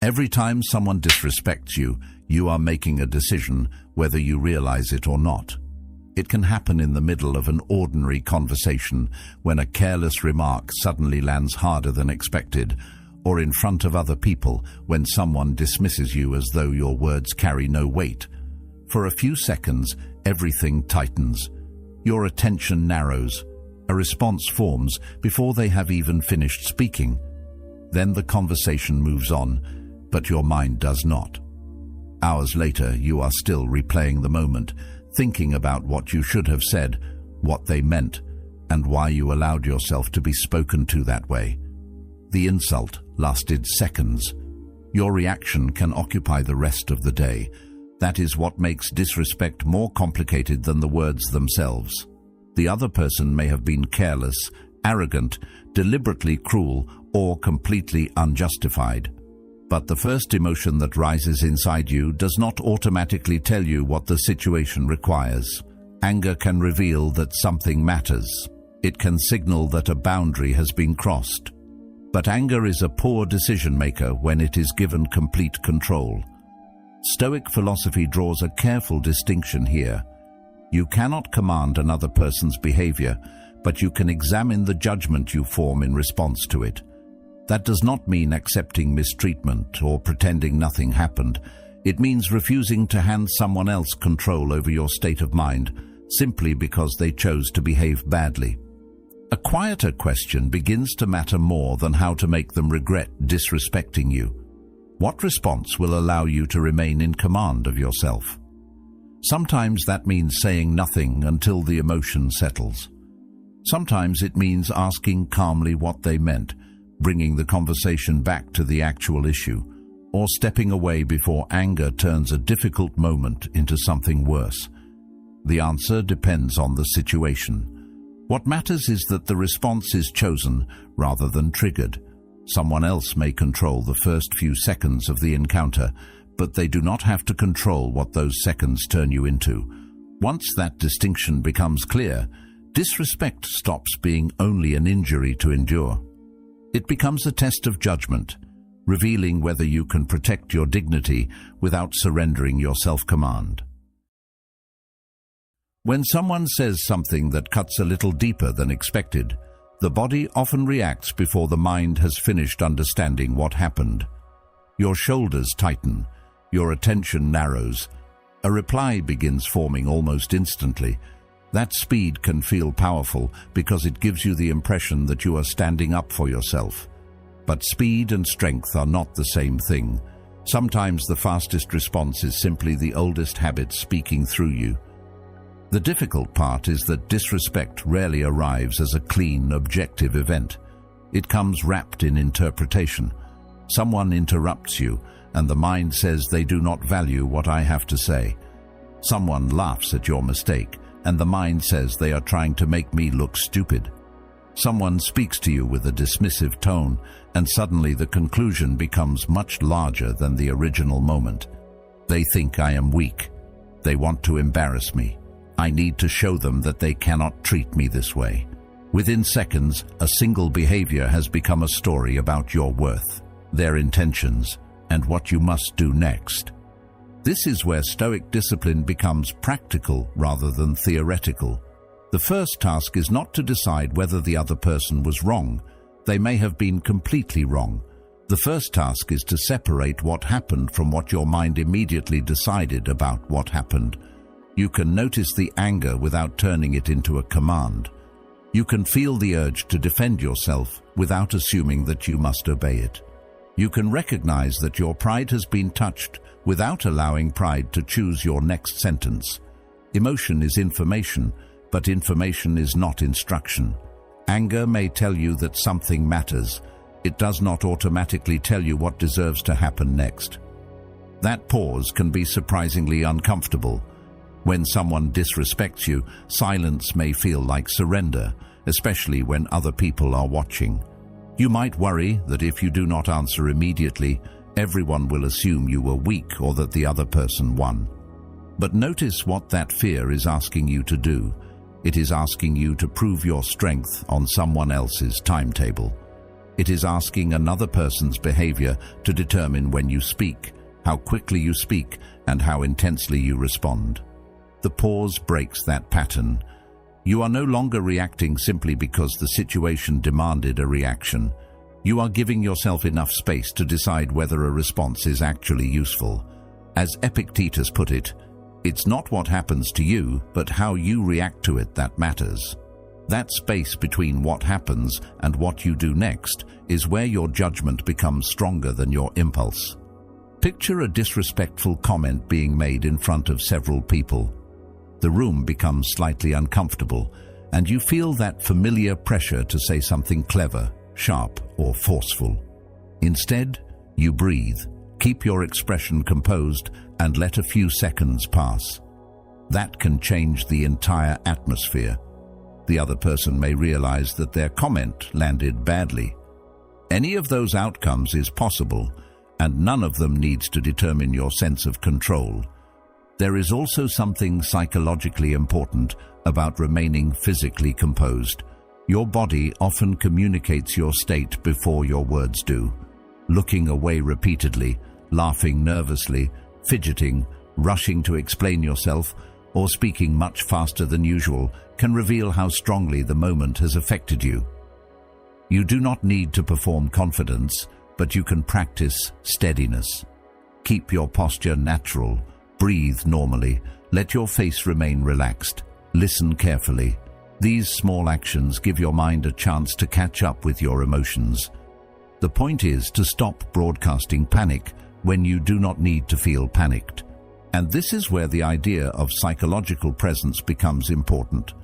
Every time someone disrespects you, you are making a decision, whether you realize it or not. It can happen in the middle of an ordinary conversation when a careless remark suddenly lands harder than expected, or in front of other people when someone dismisses you as though your words carry no weight. For a few seconds, everything tightens. Your attention narrows. A response forms before they have even finished speaking. Then the conversation moves on, but your mind does not. Hours later, you are still replaying the moment, thinking about what you should have said, what they meant, and why you allowed yourself to be spoken to that way. The insult lasted seconds. Your reaction can occupy the rest of the day. That is what makes disrespect more complicated than the words themselves. The other person may have been careless, arrogant, deliberately cruel, or completely unjustified. But the first emotion that rises inside you does not automatically tell you what the situation requires. Anger can reveal that something matters. It can signal that a boundary has been crossed. But anger is a poor decision maker when it is given complete control. Stoic philosophy draws a careful distinction here. You cannot command another person's behavior, but you can examine the judgment you form in response to it. That does not mean accepting mistreatment or pretending nothing happened. It means refusing to hand someone else control over your state of mind simply because they chose to behave badly. A quieter question begins to matter more than how to make them regret disrespecting you. What response will allow you to remain in command of yourself? Sometimes that means saying nothing until the emotion settles. Sometimes it means asking calmly what they meant, bringing the conversation back to the actual issue, or stepping away before anger turns a difficult moment into something worse. The answer depends on the situation. What matters is that the response is chosen rather than triggered. Someone else may control the first few seconds of the encounter, but they do not have to control what those seconds turn you into. Once that distinction becomes clear, disrespect stops being only an injury to endure. It becomes a test of judgment, revealing whether you can protect your dignity without surrendering your self-command. When someone says something that cuts a little deeper than expected, the body often reacts before the mind has finished understanding what happened. Your shoulders tighten, your attention narrows. A reply begins forming almost instantly. That speed can feel powerful because it gives you the impression that you are standing up for yourself. But speed and strength are not the same thing. Sometimes the fastest response is simply the oldest habit speaking through you. The difficult part is that disrespect rarely arrives as a clean, objective event. It comes wrapped in interpretation. Someone interrupts you, and the mind says they do not value what I have to say. Someone laughs at your mistake, and the mind says they are trying to make me look stupid. Someone speaks to you with a dismissive tone, and suddenly the conclusion becomes much larger than the original moment. They think I am weak. They want to embarrass me. I need to show them that they cannot treat me this way. Within seconds, a single behavior has become a story about your worth, their intentions, and what you must do next. This is where Stoic discipline becomes practical rather than theoretical. The first task is not to decide whether the other person was wrong. They may have been completely wrong. The first task is to separate what happened from what your mind immediately decided about what happened. You can notice the anger without turning it into a command. You can feel the urge to defend yourself without assuming that you must obey it. You can recognize that your pride has been touched without allowing pride to choose your next sentence. Emotion is information, but information is not instruction. Anger may tell you that something matters. It does not automatically tell you what deserves to happen next. That pause can be surprisingly uncomfortable. When someone disrespects you, silence may feel like surrender, especially when other people are watching. You might worry that if you do not answer immediately, everyone will assume you were weak or that the other person won. But notice what that fear is asking you to do. It is asking you to prove your strength on someone else's timetable. It is asking another person's behavior to determine when you speak, how quickly you speak, and how intensely you respond. The pause breaks that pattern. You are no longer reacting simply because the situation demanded a reaction. You are giving yourself enough space to decide whether a response is actually useful. As Epictetus put it, it's not what happens to you, but how you react to it that matters. That space between what happens and what you do next is where your judgment becomes stronger than your impulse. Picture a disrespectful comment being made in front of several people. The room becomes slightly uncomfortable, and you feel that familiar pressure to say something clever, sharp, or forceful. Instead, you breathe, keep your expression composed, and let a few seconds pass. That can change the entire atmosphere. The other person may realize that their comment landed badly. Any of those outcomes is possible, and none of them needs to determine your sense of control. There is also something psychologically important about remaining physically composed. Your body often communicates your state before your words do. Looking away repeatedly, laughing nervously, fidgeting, rushing to explain yourself, or speaking much faster than usual can reveal how strongly the moment has affected you. You do not need to perform confidence, but you can practice steadiness. Keep your posture natural, breathe normally, let your face remain relaxed, listen carefully. These small actions give your mind a chance to catch up with your emotions. The point is to stop broadcasting panic when you do not need to feel panicked. And this is where the idea of psychological presence becomes important.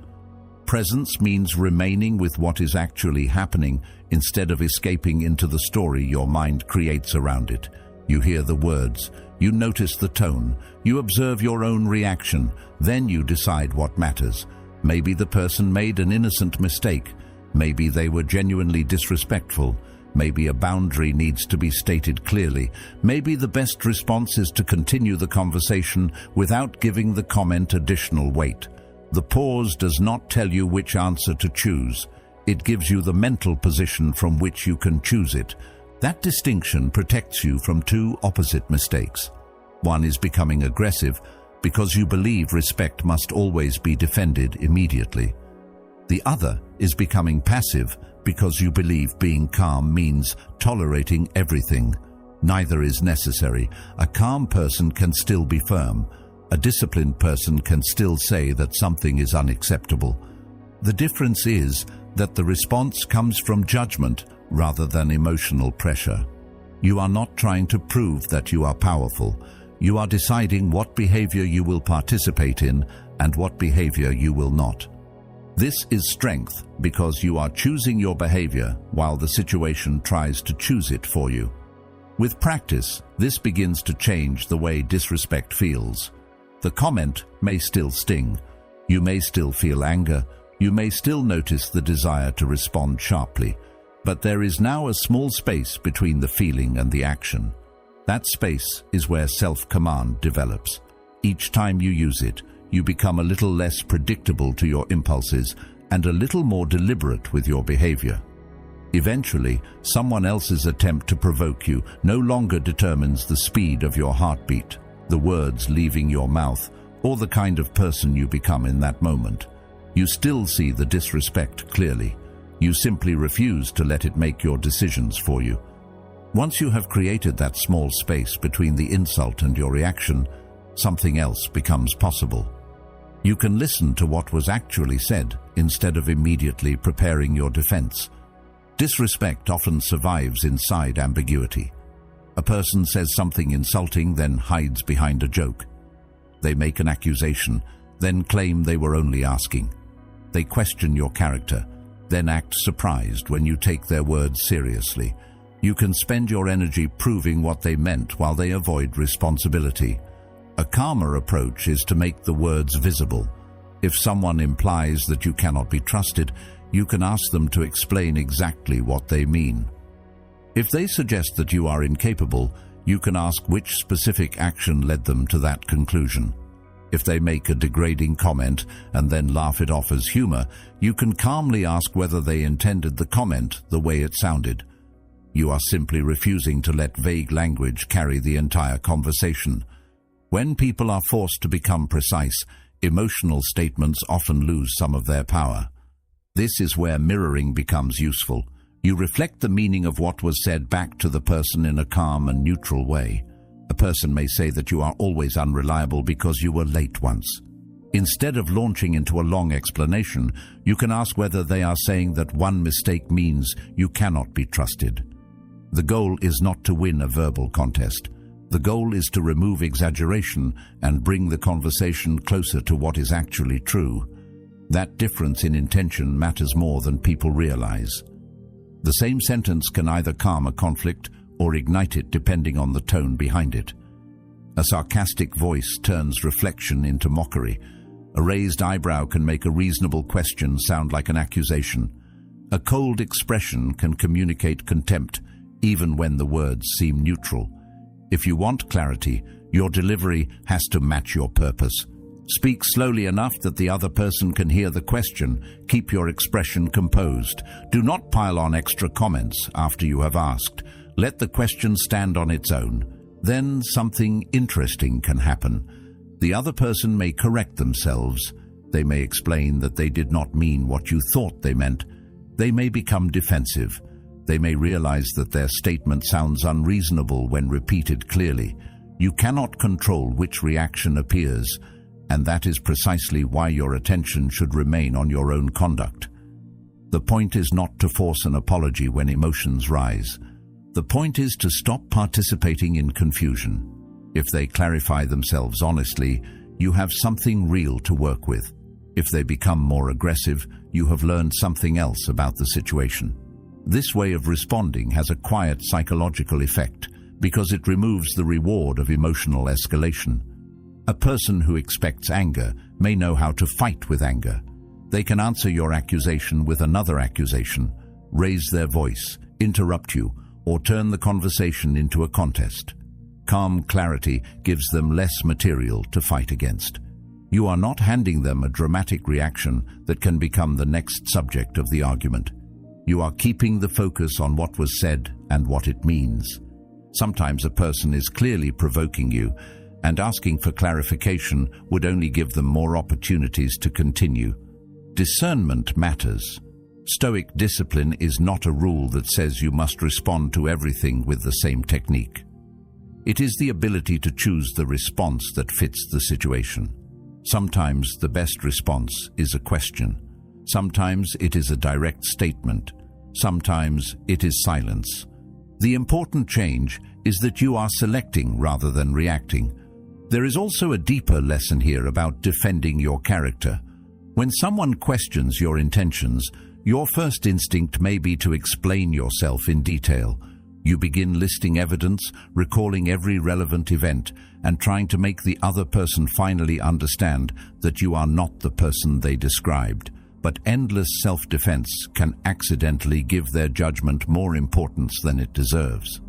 Presence means remaining with what is actually happening instead of escaping into the story your mind creates around it. You hear the words, you notice the tone, you observe your own reaction, then you decide what matters. Maybe the person made an innocent mistake, maybe they were genuinely disrespectful, maybe a boundary needs to be stated clearly, maybe the best response is to continue the conversation without giving the comment additional weight. The pause does not tell you which answer to choose. It gives you the mental position from which you can choose it. That distinction protects you from two opposite mistakes. One is becoming aggressive because you believe respect must always be defended immediately. The other is becoming passive because you believe being calm means tolerating everything. Neither is necessary. A calm person can still be firm. A disciplined person can still say that something is unacceptable. The difference is that the response comes from judgment rather than emotional pressure. You are not trying to prove that you are powerful. You are deciding what behavior you will participate in and what behavior you will not. This is strength because you are choosing your behavior while the situation tries to choose it for you. With practice, this begins to change the way disrespect feels. The comment may still sting. You may still feel anger. You may still notice the desire to respond sharply. But there is now a small space between the feeling and the action. That space is where self-command develops. Each time you use it, you become a little less predictable to your impulses and a little more deliberate with your behavior. Eventually, someone else's attempt to provoke you no longer determines the speed of your heartbeat, the words leaving your mouth, or the kind of person you become in that moment. You still see the disrespect clearly. You simply refuse to let it make your decisions for you. Once you have created that small space between the insult and your reaction, something else becomes possible. You can listen to what was actually said instead of immediately preparing your defense. Disrespect often survives inside ambiguity. A person says something insulting, then hides behind a joke. They make an accusation, then claim they were only asking. They question your character, then act surprised when you take their words seriously. You can spend your energy proving what they meant while they avoid responsibility. A calmer approach is to make the words visible. If someone implies that you cannot be trusted, you can ask them to explain exactly what they mean. If they suggest that you are incapable, you can ask which specific action led them to that conclusion. If they make a degrading comment and then laugh it off as humor, you can calmly ask whether they intended the comment the way it sounded. You are simply refusing to let vague language carry the entire conversation. When people are forced to become precise, emotional statements often lose some of their power. This is where mirroring becomes useful. You reflect the meaning of what was said back to the person in a calm and neutral way. A person may say that you are always unreliable because you were late once. Instead of launching into a long explanation, you can ask whether they are saying that one mistake means you cannot be trusted. The goal is not to win a verbal contest. The goal is to remove exaggeration and bring the conversation closer to what is actually true. That difference in intention matters more than people realize. The same sentence can either calm a conflict or ignite it depending on the tone behind it. A sarcastic voice turns reflection into mockery. A raised eyebrow can make a reasonable question sound like an accusation. A cold expression can communicate contempt, even when the words seem neutral. If you want clarity, your delivery has to match your purpose. Speak slowly enough that the other person can hear the question. Keep your expression composed. Do not pile on extra comments after you have asked. Let the question stand on its own. Then something interesting can happen. The other person may correct themselves. They may explain that they did not mean what you thought they meant. They may become defensive. They may realize that their statement sounds unreasonable when repeated clearly. You cannot control which reaction appears, and that is precisely why your attention should remain on your own conduct. The point is not to force an apology when emotions rise. The point is to stop participating in confusion. If they clarify themselves honestly, you have something real to work with. If they become more aggressive, you have learned something else about the situation. This way of responding has a quiet psychological effect because it removes the reward of emotional escalation. A person who expects anger may know how to fight with anger. They can answer your accusation with another accusation, raise their voice, interrupt you, or turn the conversation into a contest. Calm clarity gives them less material to fight against. You are not handing them a dramatic reaction that can become the next subject of the argument. You are keeping the focus on what was said and what it means. Sometimes a person is clearly provoking you, and asking for clarification would only give them more opportunities to continue. Discernment matters. Stoic discipline is not a rule that says you must respond to everything with the same technique. It is the ability to choose the response that fits the situation. Sometimes the best response is a question. Sometimes it is a direct statement. Sometimes it is silence. The important change is that you are selecting rather than reacting. There is also a deeper lesson here about defending your character. When someone questions your intentions, your first instinct may be to explain yourself in detail. You begin listing evidence, recalling every relevant event, and trying to make the other person finally understand that you are not the person they described. But endless self-defense can accidentally give their judgment more importance than it deserves.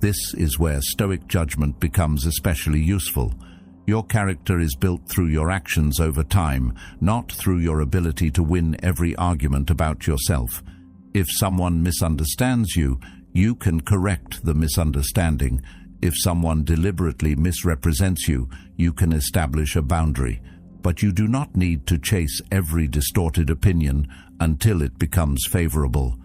This is where Stoic judgment becomes especially useful. Your character is built through your actions over time, not through your ability to win every argument about yourself. If someone misunderstands you, you can correct the misunderstanding. If someone deliberately misrepresents you, you can establish a boundary. But you do not need to chase every distorted opinion until it becomes favorable.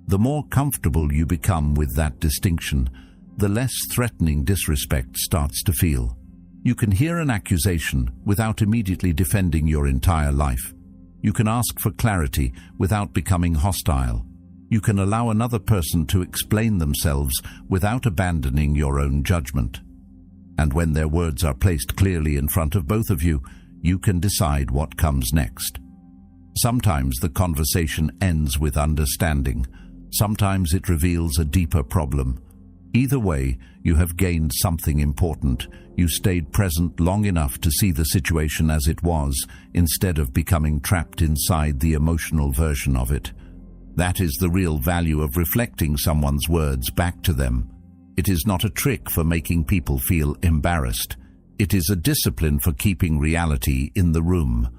The more comfortable you become with that distinction, the less threatening disrespect starts to feel. You can hear an accusation without immediately defending your entire life. You can ask for clarity without becoming hostile. You can allow another person to explain themselves without abandoning your own judgment. And when their words are placed clearly in front of both of you, you can decide what comes next. Sometimes the conversation ends with understanding. Sometimes it reveals a deeper problem. Either way, you have gained something important. You stayed present long enough to see the situation as it was, instead of becoming trapped inside the emotional version of it. That is the real value of reflecting someone's words back to them. It is not a trick for making people feel embarrassed. It is a discipline for keeping reality in the room.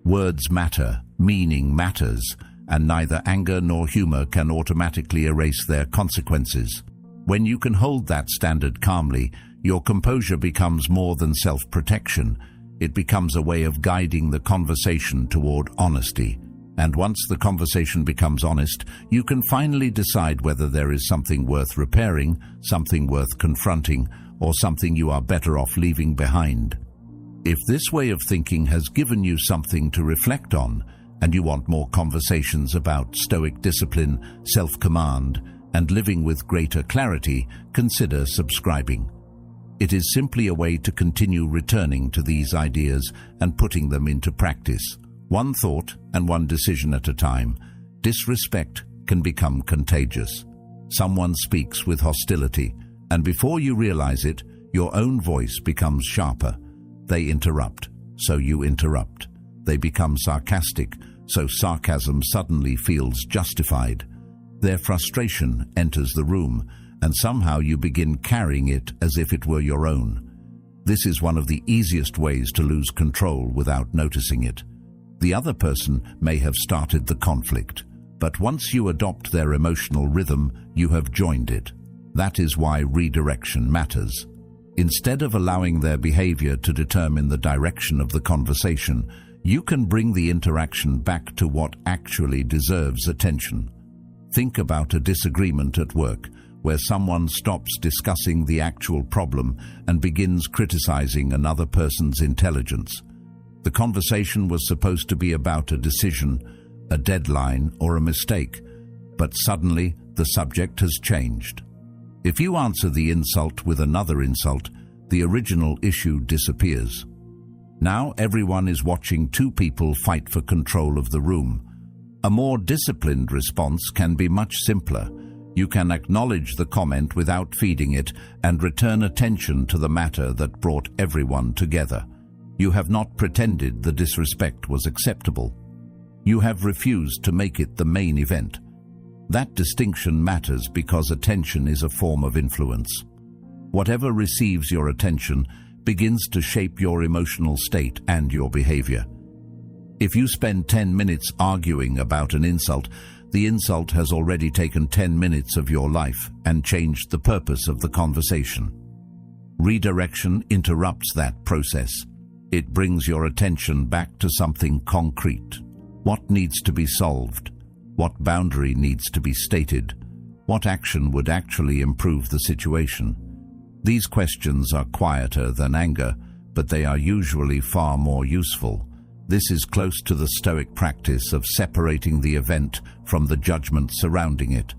Words matter, meaning matters, and neither anger nor humor can automatically erase their consequences. When you can hold that standard calmly, your composure becomes more than self-protection. It becomes a way of guiding the conversation toward honesty. And once the conversation becomes honest, you can finally decide whether there is something worth repairing, something worth confronting, or something you are better off leaving behind. If this way of thinking has given you something to reflect on, and you want more conversations about Stoic discipline, self-command, and living with greater clarity, consider subscribing. It is simply a way to continue returning to these ideas and putting them into practice. One thought and one decision at a time. Disrespect can become contagious. Someone speaks with hostility, and before you realize it, your own voice becomes sharper. They interrupt, so you interrupt. They become sarcastic, so sarcasm suddenly feels justified. Their frustration enters the room, and somehow you begin carrying it as if it were your own. This is one of the easiest ways to lose control without noticing it. The other person may have started the conflict, but once you adopt their emotional rhythm, you have joined it. That is why redirection matters. Instead of allowing their behavior to determine the direction of the conversation, you can bring the interaction back to what actually deserves attention. Think about a disagreement at work, where someone stops discussing the actual problem and begins criticizing another person's intelligence. The conversation was supposed to be about a decision, a deadline, or a mistake, but suddenly the subject has changed. If you answer the insult with another insult, the original issue disappears. Now everyone is watching two people fight for control of the room. A more disciplined response can be much simpler. You can acknowledge the comment without feeding it and return attention to the matter that brought everyone together. You have not pretended the disrespect was acceptable. You have refused to make it the main event. That distinction matters because attention is a form of influence. Whatever receives your attention begins to shape your emotional state and your behavior. If you spend 10 minutes arguing about an insult, the insult has already taken 10 minutes of your life and changed the purpose of the conversation. Redirection interrupts that process. It brings your attention back to something concrete. What needs to be solved? What boundary needs to be stated? What action would actually improve the situation? These questions are quieter than anger, but they are usually far more useful. This is close to the Stoic practice of separating the event from the judgment surrounding it.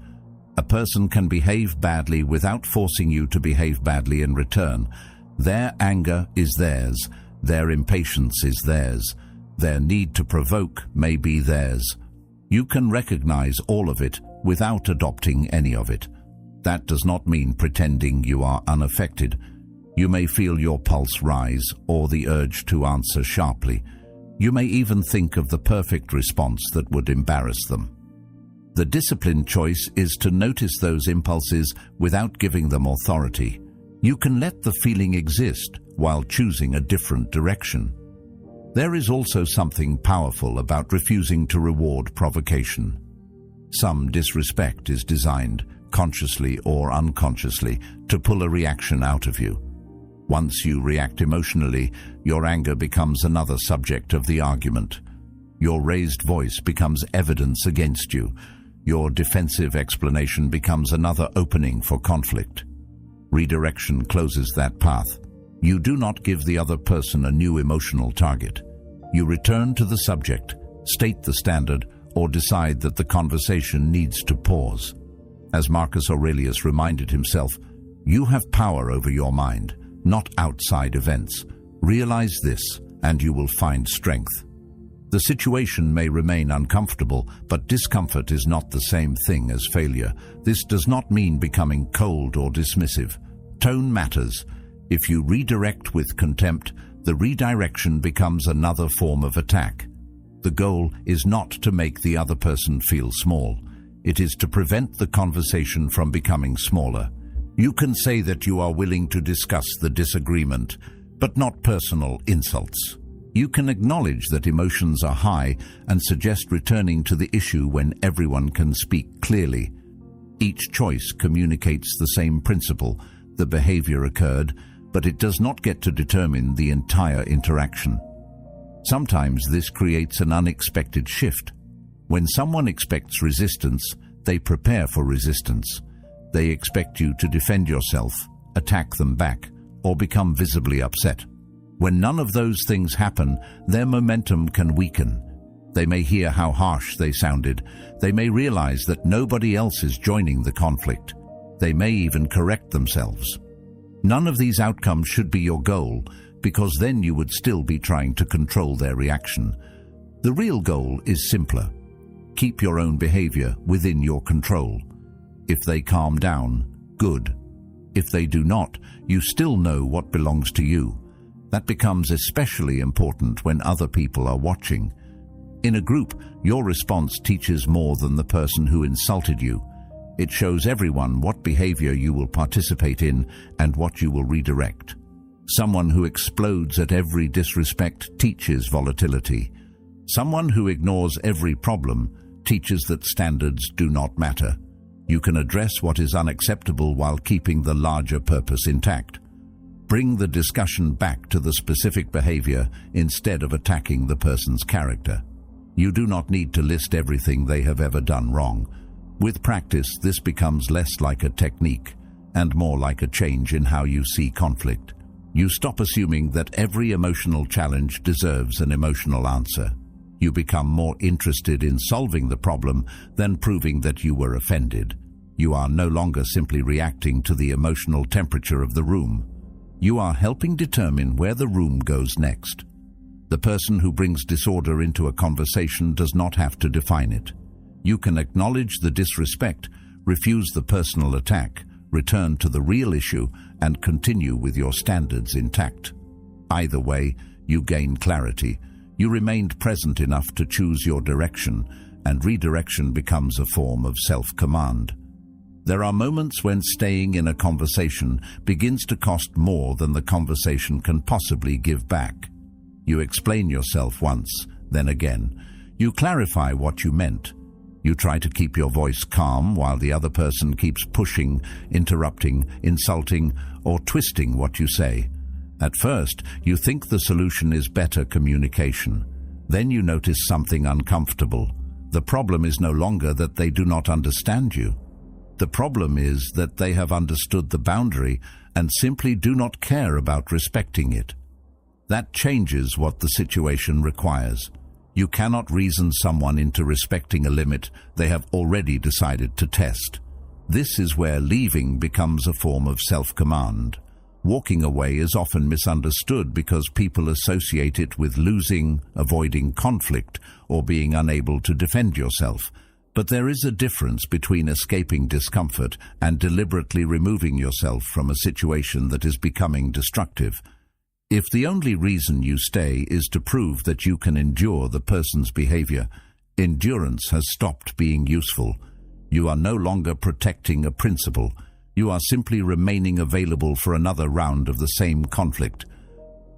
A person can behave badly without forcing you to behave badly in return. Their anger is theirs. Their impatience is theirs. Their need to provoke may be theirs. You can recognize all of it without adopting any of it. That does not mean pretending you are unaffected. You may feel your pulse rise or the urge to answer sharply. You may even think of the perfect response that would embarrass them. The disciplined choice is to notice those impulses without giving them authority. You can let the feeling exist while choosing a different direction. There is also something powerful about refusing to reward provocation. Some disrespect is designed, consciously or unconsciously, to pull a reaction out of you. Once you react emotionally, your anger becomes another subject of the argument. Your raised voice becomes evidence against you. Your defensive explanation becomes another opening for conflict. Redirection closes that path. You do not give the other person a new emotional target. You return to the subject, state the standard, or decide that the conversation needs to pause. As Marcus Aurelius reminded himself, you have power over your mind, not outside events. Realize this, and you will find strength. The situation may remain uncomfortable, but discomfort is not the same thing as failure. This does not mean becoming cold or dismissive. Tone matters. If you redirect with contempt, the redirection becomes another form of attack. The goal is not to make the other person feel small. It is to prevent the conversation from becoming smaller. You can say that you are willing to discuss the disagreement, but not personal insults. You can acknowledge that emotions are high and suggest returning to the issue when everyone can speak clearly. Each choice communicates the same principle. The behavior occurred, but it does not get to determine the entire interaction. Sometimes this creates an unexpected shift. When someone expects resistance, they prepare for resistance. They expect you to defend yourself, attack them back, or become visibly upset. When none of those things happen, their momentum can weaken. They may hear how harsh they sounded. They may realize that nobody else is joining the conflict. They may even correct themselves. None of these outcomes should be your goal, because then you would still be trying to control their reaction. The real goal is simpler. Keep your own behavior within your control. If they calm down, good. If they do not, you still know what belongs to you. That becomes especially important when other people are watching. In a group, your response teaches more than the person who insulted you. It shows everyone what behavior you will participate in and what you will redirect. Someone who explodes at every disrespect teaches volatility. Someone who ignores every problem teaches that standards do not matter. You can address what is unacceptable while keeping the larger purpose intact. Bring the discussion back to the specific behavior instead of attacking the person's character. You do not need to list everything they have ever done wrong. With practice, this becomes less like a technique and more like a change in how you see conflict. You stop assuming that every emotional challenge deserves an emotional answer. You become more interested in solving the problem than proving that you were offended. You are no longer simply reacting to the emotional temperature of the room. You are helping determine where the room goes next. The person who brings disorder into a conversation does not have to define it. You can acknowledge the disrespect, refuse the personal attack, return to the real issue, and continue with your standards intact. Either way, you gain clarity. You remained present enough to choose your direction, and redirection becomes a form of self-command. There are moments when staying in a conversation begins to cost more than the conversation can possibly give back. You explain yourself once, then again. You clarify what you meant. You try to keep your voice calm while the other person keeps pushing, interrupting, insulting, or twisting what you say. At first, you think the solution is better communication. Then you notice something uncomfortable. The problem is no longer that they do not understand you. The problem is that they have understood the boundary and simply do not care about respecting it. That changes what the situation requires. You cannot reason someone into respecting a limit they have already decided to test. This is where leaving becomes a form of self-command. Walking away is often misunderstood because people associate it with losing, avoiding conflict, or being unable to defend yourself. But there is a difference between escaping discomfort and deliberately removing yourself from a situation that is becoming destructive. If the only reason you stay is to prove that you can endure the person's behavior, endurance has stopped being useful. You are no longer protecting a principle. You are simply remaining available for another round of the same conflict.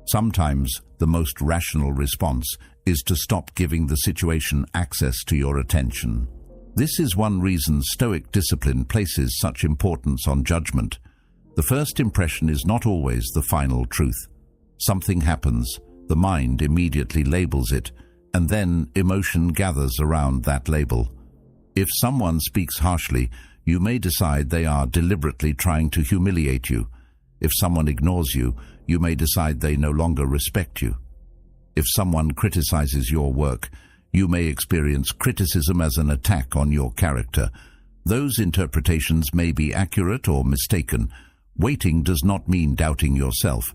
Sometimes the most rational response is to stop giving the situation access to your attention. This is one reason Stoic discipline places such importance on judgment. The first impression is not always the final truth. Something happens, the mind immediately labels it, and then emotion gathers around that label. If someone speaks harshly, you may decide they are deliberately trying to humiliate you. If someone ignores you, you may decide they no longer respect you. If someone criticizes your work, you may experience criticism as an attack on your character. Those interpretations may be accurate or mistaken. Waiting does not mean doubting yourself.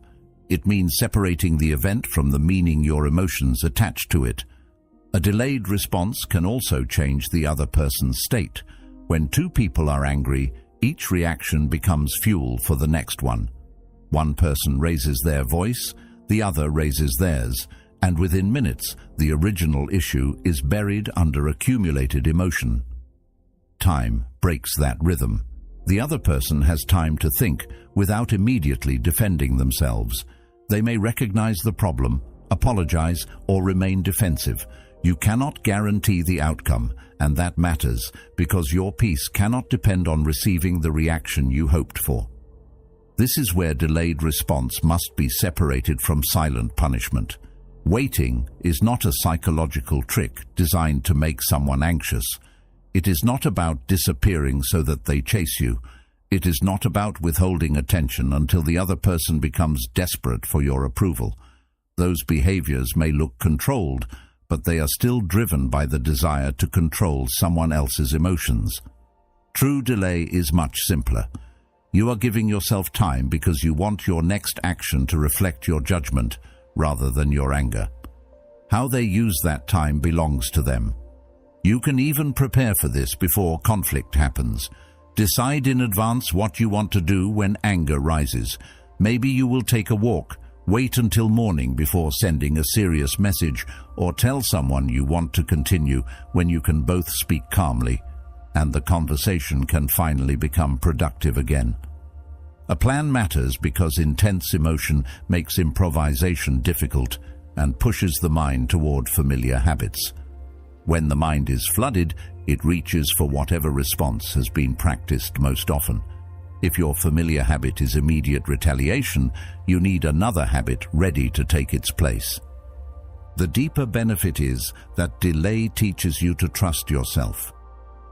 It means separating the event from the meaning your emotions attach to it. A delayed response can also change the other person's state. When two people are angry, each reaction becomes fuel for the next one. One person raises their voice, the other raises theirs, and within minutes, the original issue is buried under accumulated emotion. Time breaks that rhythm. The other person has time to think without immediately defending themselves. They may recognize the problem, apologize, or remain defensive. You cannot guarantee the outcome, and that matters because your peace cannot depend on receiving the reaction you hoped for. This is where delayed response must be separated from silent punishment. Waiting is not a psychological trick designed to make someone anxious. It is not about disappearing so that they chase you. It is not about withholding attention until the other person becomes desperate for your approval. Those behaviors may look controlled, but they are still driven by the desire to control someone else's emotions. True delay is much simpler. You are giving yourself time because you want your next action to reflect your judgment rather than your anger. How they use that time belongs to them. You can even prepare for this before conflict happens. Decide in advance what you want to do when anger rises. Maybe you will take a walk, wait until morning before sending a serious message, or tell someone you want to continue when you can both speak calmly, and the conversation can finally become productive again. A plan matters because intense emotion makes improvisation difficult and pushes the mind toward familiar habits. When the mind is flooded, it reaches for whatever response has been practiced most often. If your familiar habit is immediate retaliation, you need another habit ready to take its place. The deeper benefit is that delay teaches you to trust yourself.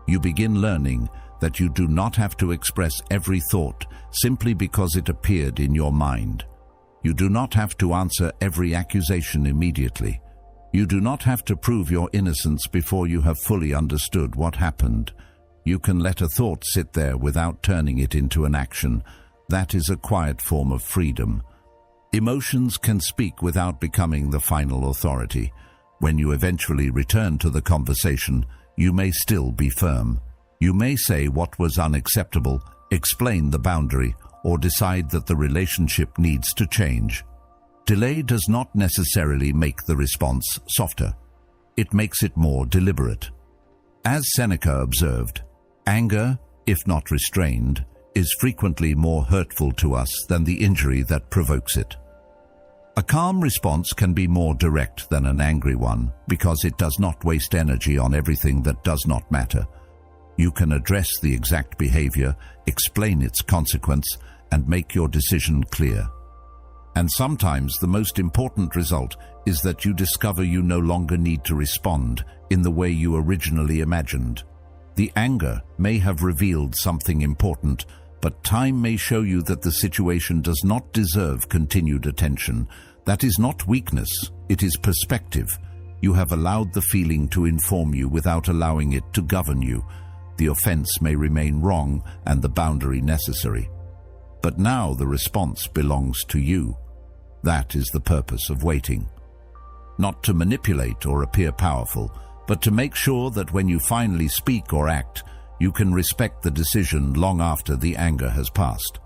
You begin learning that you do not have to express every thought simply because it appeared in your mind. You do not have to answer every accusation immediately. You do not have to prove your innocence before you have fully understood what happened. You can let a thought sit there without turning it into an action. That is a quiet form of freedom. Emotions can speak without becoming the final authority. When you eventually return to the conversation, you may still be firm. You may say what was unacceptable, explain the boundary, or decide that the relationship needs to change. Delay does not necessarily make the response softer. It makes it more deliberate. As Seneca observed, anger, if not restrained, is frequently more hurtful to us than the injury that provokes it. A calm response can be more direct than an angry one because it does not waste energy on everything that does not matter. You can address the exact behavior, explain its consequence, and make your decision clear. And sometimes the most important result is that you discover you no longer need to respond in the way you originally imagined. The anger may have revealed something important, but time may show you that the situation does not deserve continued attention. That is not weakness, it is perspective. You have allowed the feeling to inform you without allowing it to govern you. The offense may remain wrong and the boundary necessary. But now the response belongs to you. That is the purpose of waiting. Not to manipulate or appear powerful, but to make sure that when you finally speak or act, you can respect the decision long after the anger has passed.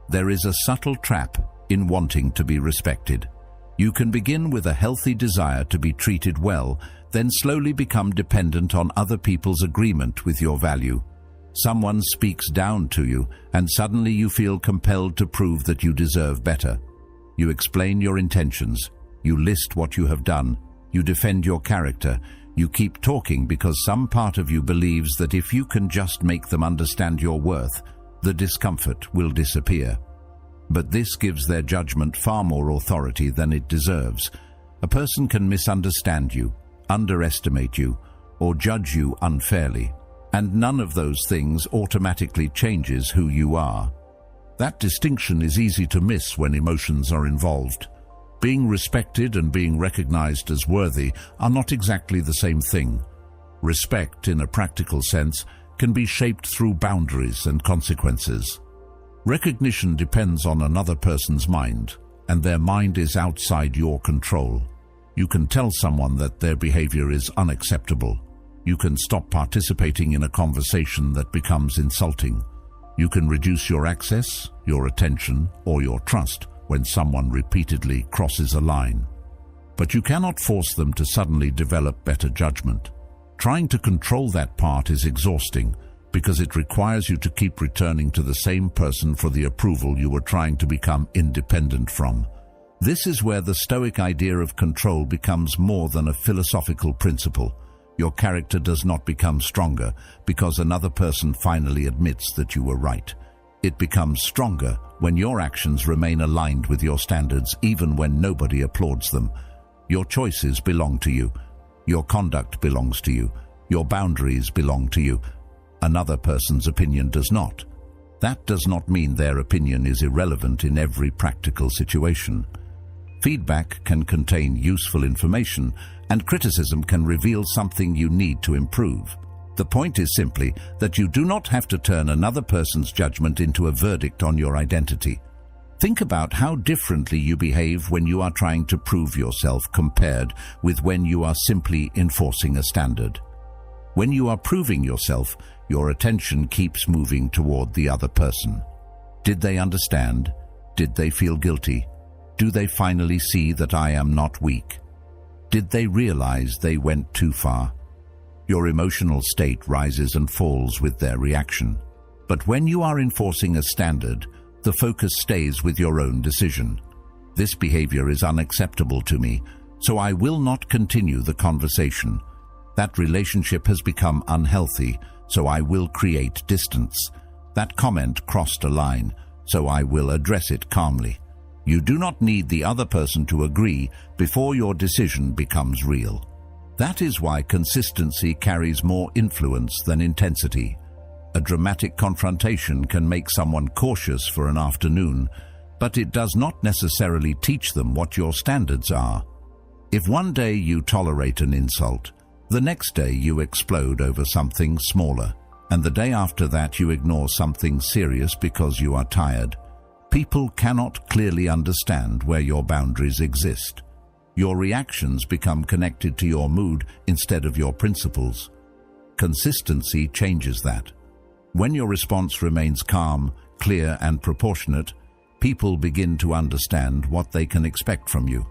There is a subtle trap in wanting to be respected. You can begin with a healthy desire to be treated well, then slowly become dependent on other people's agreement with your value. Someone speaks down to you, and suddenly you feel compelled to prove that you deserve better. You explain your intentions, you list what you have done, you defend your character, you keep talking because some part of you believes that if you can just make them understand your worth, the discomfort will disappear. But this gives their judgment far more authority than it deserves. A person can misunderstand you, underestimate you, or judge you unfairly, and none of those things automatically changes who you are. That distinction is easy to miss when emotions are involved. Being respected and being recognized as worthy are not exactly the same thing. Respect, in a practical sense, can be shaped through boundaries and consequences. Recognition depends on another person's mind, and their mind is outside your control. You can tell someone that their behavior is unacceptable. You can stop participating in a conversation that becomes insulting. You can reduce your access, your attention, or your trust when someone repeatedly crosses a line. But you cannot force them to suddenly develop better judgment. Trying to control that part is exhausting because it requires you to keep returning to the same person for the approval you were trying to become independent from. This is where the Stoic idea of control becomes more than a philosophical principle. Your character does not become stronger because another person finally admits that you were right. It becomes stronger when your actions remain aligned with your standards even when nobody applauds them. Your choices belong to you. Your conduct belongs to you. Your boundaries belong to you. Another person's opinion does not. That does not mean their opinion is irrelevant in every practical situation. Feedback can contain useful information, and criticism can reveal something you need to improve. The point is simply that you do not have to turn another person's judgment into a verdict on your identity. Think about how differently you behave when you are trying to prove yourself compared with when you are simply enforcing a standard. When you are proving yourself, your attention keeps moving toward the other person. Did they understand? Did they feel guilty? Do they finally see that I am not weak? Did they realize they went too far? Your emotional state rises and falls with their reaction. But when you are enforcing a standard, the focus stays with your own decision. This behavior is unacceptable to me, so I will not continue the conversation. That relationship has become unhealthy, so I will create distance. That comment crossed a line, so I will address it calmly. You do not need the other person to agree before your decision becomes real. That is why consistency carries more influence than intensity. A dramatic confrontation can make someone cautious for an afternoon, but it does not necessarily teach them what your standards are. If one day you tolerate an insult, the next day you explode over something smaller, and the day after that you ignore something serious because you are tired, people cannot clearly understand where your boundaries exist. Your reactions become connected to your mood instead of your principles. Consistency changes that. When your response remains calm, clear, and proportionate, people begin to understand what they can expect from you.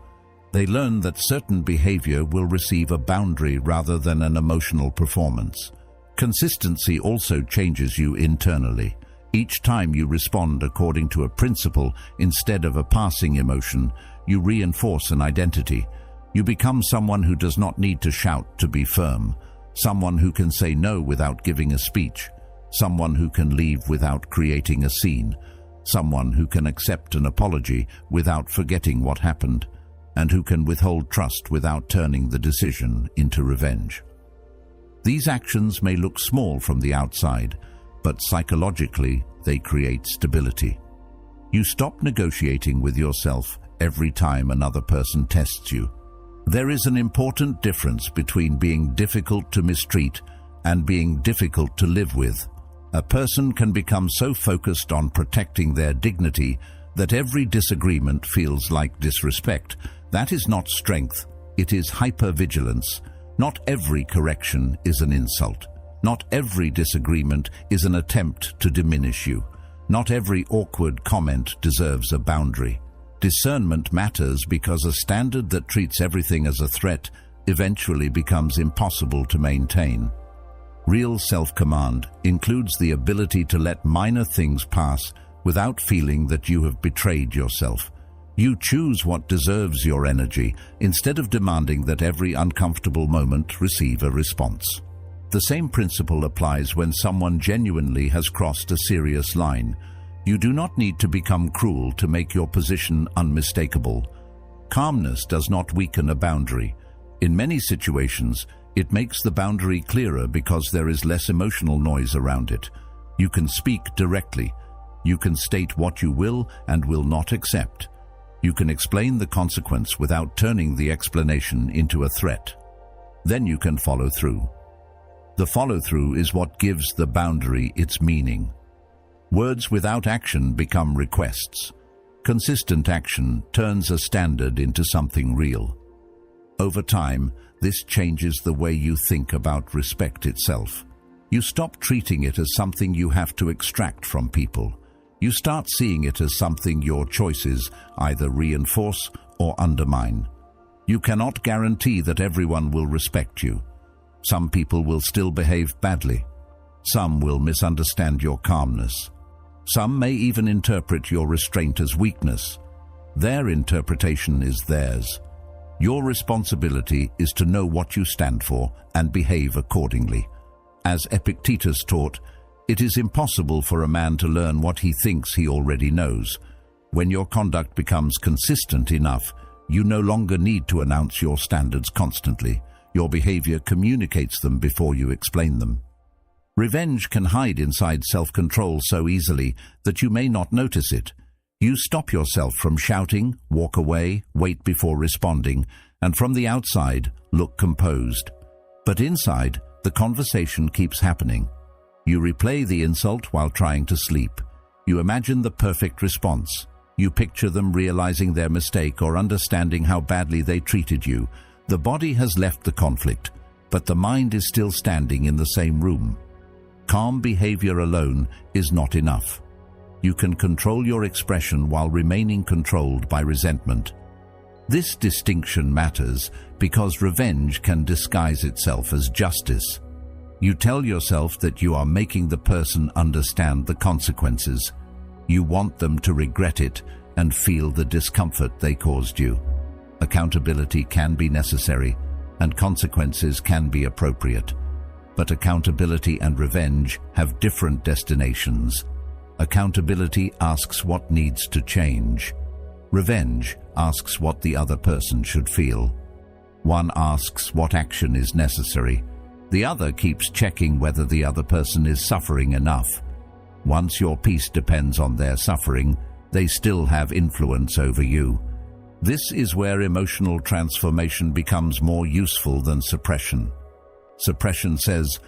They learn that certain behavior will receive a boundary rather than an emotional performance. Consistency also changes you internally. Each time you respond according to a principle instead of a passing emotion, you reinforce an identity. You become someone who does not need to shout to be firm, someone who can say no without giving a speech, someone who can leave without creating a scene, someone who can accept an apology without forgetting what happened, and who can withhold trust without turning the decision into revenge. These actions may look small from the outside, but psychologically they create stability. You stop negotiating with yourself every time another person tests you. There is an important difference between being difficult to mistreat and being difficult to live with. A person can become so focused on protecting their dignity that every disagreement feels like disrespect. That is not strength, it is hypervigilance. Not every correction is an insult. Not every disagreement is an attempt to diminish you. Not every awkward comment deserves a boundary. Discernment matters because a standard that treats everything as a threat eventually becomes impossible to maintain. Real self-command includes the ability to let minor things pass without feeling that you have betrayed yourself. You choose what deserves your energy instead of demanding that every uncomfortable moment receive a response. The same principle applies when someone genuinely has crossed a serious line. You do not need to become cruel to make your position unmistakable. Calmness does not weaken a boundary. In many situations, it makes the boundary clearer because there is less emotional noise around it. You can speak directly. You can state what you will and will not accept. You can explain the consequence without turning the explanation into a threat. Then you can follow through. The follow-through is what gives the boundary its meaning. Words without action become requests. Consistent action turns a standard into something real. Over time, this changes the way you think about respect itself. You stop treating it as something you have to extract from people. You start seeing it as something your choices either reinforce or undermine. You cannot guarantee that everyone will respect you. Some people will still behave badly. Some will misunderstand your calmness. Some may even interpret your restraint as weakness. Their interpretation is theirs. Your responsibility is to know what you stand for and behave accordingly. As Epictetus taught, it is impossible for a man to learn what he thinks he already knows. When your conduct becomes consistent enough, you no longer need to announce your standards constantly. Your behavior communicates them before you explain them. Revenge can hide inside self-control so easily that you may not notice it. You stop yourself from shouting, walk away, wait before responding, and from the outside, look composed. But inside, the conversation keeps happening. You replay the insult while trying to sleep. You imagine the perfect response. You picture them realizing their mistake or understanding how badly they treated you. The body has left the conflict, but the mind is still standing in the same room. Calm behavior alone is not enough. You can control your expression while remaining controlled by resentment. This distinction matters because revenge can disguise itself as justice. You tell yourself that you are making the person understand the consequences. You want them to regret it and feel the discomfort they caused you. Accountability can be necessary, and consequences can be appropriate. But accountability and revenge have different destinations. Accountability asks what needs to change. Revenge asks what the other person should feel. One asks what action is necessary. The other keeps checking whether the other person is suffering enough. Once your peace depends on their suffering, they still have influence over you. This is where emotional transformation becomes more useful than suppression. Suppression says,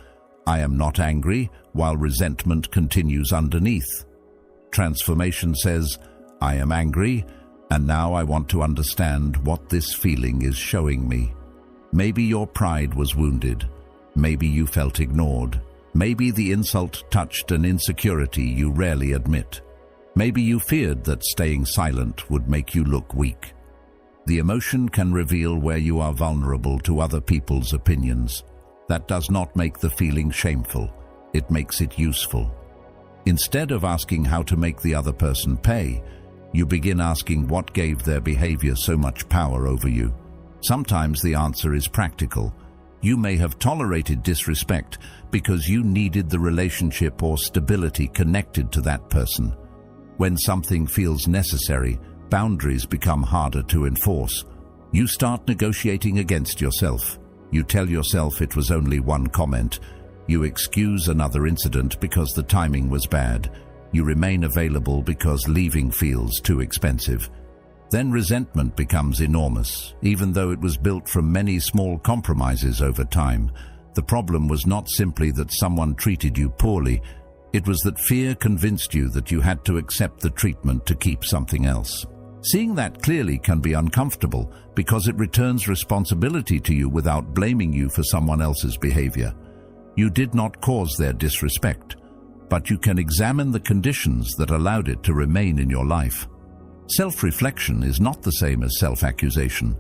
"I am not angry," while resentment continues underneath. Transformation says, "I am angry, and now I want to understand what this feeling is showing me." Maybe your pride was wounded. Maybe you felt ignored. Maybe the insult touched an insecurity you rarely admit. Maybe you feared that staying silent would make you look weak. The emotion can reveal where you are vulnerable to other people's opinions. That does not make the feeling shameful. It makes it useful. Instead of asking how to make the other person pay, you begin asking what gave their behavior so much power over you. Sometimes the answer is practical. You may have tolerated disrespect because you needed the relationship or stability connected to that person. When something feels necessary, boundaries become harder to enforce. You start negotiating against yourself. You tell yourself it was only one comment. You excuse another incident because the timing was bad. You remain available because leaving feels too expensive. Then resentment becomes enormous, even though it was built from many small compromises over time. The problem was not simply that someone treated you poorly. It was that fear convinced you that you had to accept the treatment to keep something else. Seeing that clearly can be uncomfortable because it returns responsibility to you without blaming you for someone else's behavior. You did not cause their disrespect, but you can examine the conditions that allowed it to remain in your life. Self-reflection is not the same as self-accusation.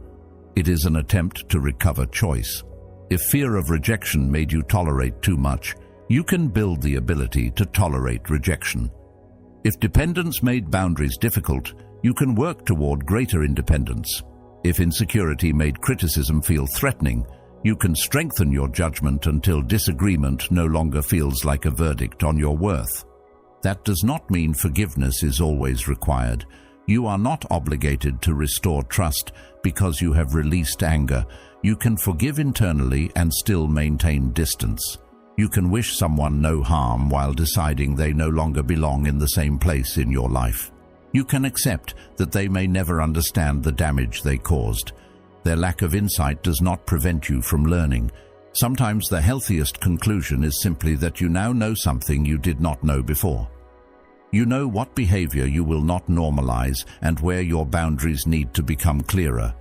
It is an attempt to recover choice. If fear of rejection made you tolerate too much, you can build the ability to tolerate rejection. If dependence made boundaries difficult, you can work toward greater independence. If insecurity made criticism feel threatening, you can strengthen your judgment until disagreement no longer feels like a verdict on your worth. That does not mean forgiveness is always required. You are not obligated to restore trust because you have released anger. You can forgive internally and still maintain distance. You can wish someone no harm while deciding they no longer belong in the same place in your life. You can accept that they may never understand the damage they caused. Their lack of insight does not prevent you from learning. Sometimes the healthiest conclusion is simply that you now know something you did not know before. You know what behavior you will not normalize and where your boundaries need to become clearer.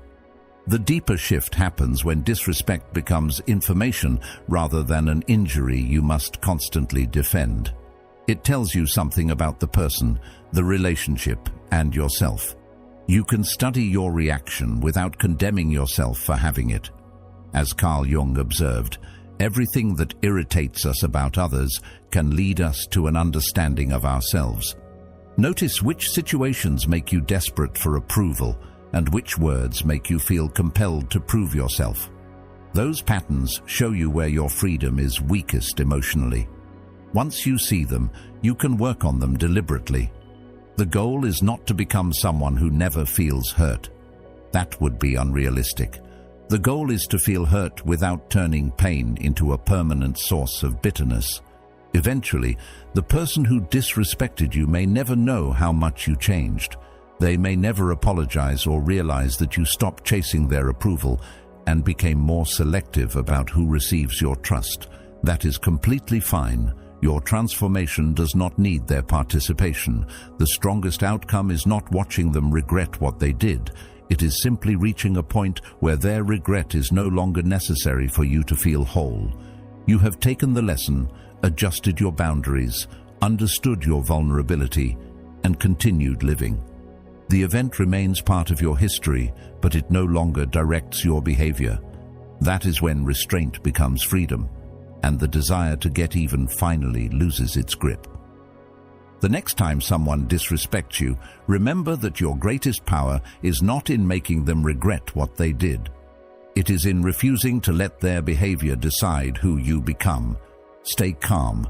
The deeper shift happens when disrespect becomes information rather than an injury you must constantly defend. It tells you something about the person, the relationship, and yourself. You can study your reaction without condemning yourself for having it. As Carl Jung observed, everything that irritates us about others can lead us to an understanding of ourselves. Notice which situations make you desperate for approval and which words make you feel compelled to prove yourself. Those patterns show you where your freedom is weakest emotionally. Once you see them, you can work on them deliberately. The goal is not to become someone who never feels hurt. That would be unrealistic. The goal is to feel hurt without turning pain into a permanent source of bitterness. Eventually, the person who disrespected you may never know how much you changed. They may never apologize or realize that you stopped chasing their approval and became more selective about who receives your trust. That is completely fine. Your transformation does not need their participation. The strongest outcome is not watching them regret what they did. It is simply reaching a point where their regret is no longer necessary for you to feel whole. You have taken the lesson, adjusted your boundaries, understood your vulnerability, and continued living. The event remains part of your history, but it no longer directs your behavior. That is when restraint becomes freedom, and the desire to get even finally loses its grip. The next time someone disrespects you, remember that your greatest power is not in making them regret what they did. It is in refusing to let their behavior decide who you become. Stay calm,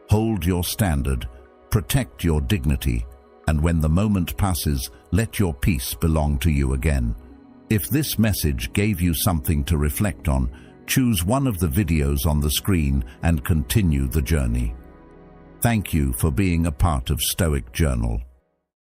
hold your standard, protect your dignity, and when the moment passes, let your peace belong to you again. If this message gave you something to reflect on, choose one of the videos on the screen and continue the journey. Thank you for being a part of Stoic Journal.